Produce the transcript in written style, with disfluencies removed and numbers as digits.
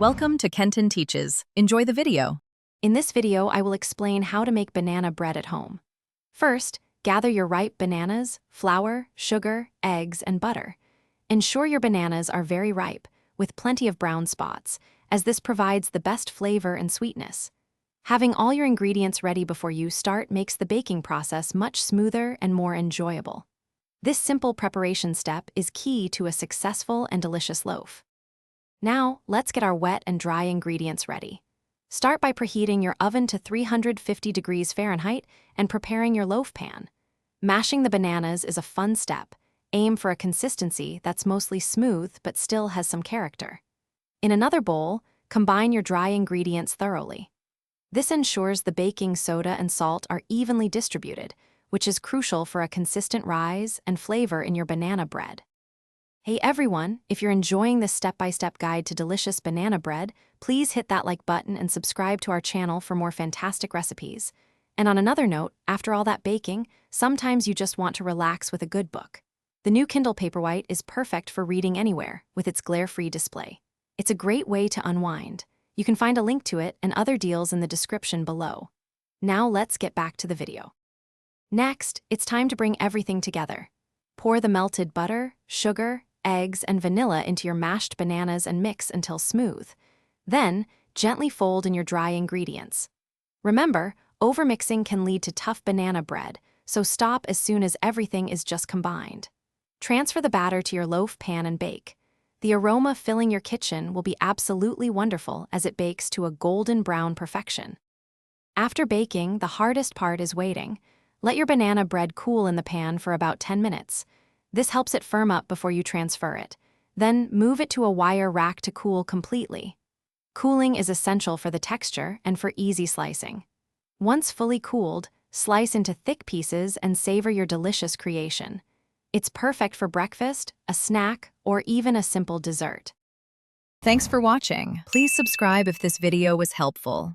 Welcome to Kenton Teaches. Enjoy the video. In this video, I will explain how to make banana bread at home. First, gather your ripe bananas, flour, sugar, eggs, and butter. Ensure your bananas are very ripe, with plenty of brown spots, as this provides the best flavor and sweetness. Having all your ingredients ready before you start makes the baking process much smoother and more enjoyable. This simple preparation step is key to a successful and delicious loaf. Now, let's get our wet and dry ingredients ready. Start by preheating your oven to 350 degrees Fahrenheit and preparing your loaf pan. Mashing the bananas is a fun step. Aim for a consistency that's mostly smooth but still has some character. In another bowl, combine your dry ingredients thoroughly. This ensures the baking soda and salt are evenly distributed, which is crucial for a consistent rise and flavor in your banana bread. Hey everyone, if you're enjoying this step-by-step guide to delicious banana bread, please hit that like button and subscribe to our channel for more fantastic recipes. And on another note, after all that baking, sometimes you just want to relax with a good book. The new Kindle Paperwhite is perfect for reading anywhere with its glare-free display. It's a great way to unwind. You can find a link to it and other deals in the description below. Now let's get back to the video. Next, it's time to bring everything together. Pour the melted butter, sugar, eggs, and vanilla into your mashed bananas and mix until smooth. Then, gently fold in your dry ingredients. Remember, overmixing can lead to tough banana bread, so stop as soon as everything is just combined. Transfer the batter to your loaf pan and bake. The aroma filling your kitchen will be absolutely wonderful as it bakes to a golden brown perfection. After baking, the hardest part is waiting. Let your banana bread cool in the pan for about 10 minutes. This helps it firm up before you transfer it. Then move it to a wire rack to cool completely. Cooling is essential for the texture and for easy slicing. Once fully cooled, slice into thick pieces and savor your delicious creation. It's perfect for breakfast, a snack, or even a simple dessert. Thanks for watching. Please subscribe if this video was helpful.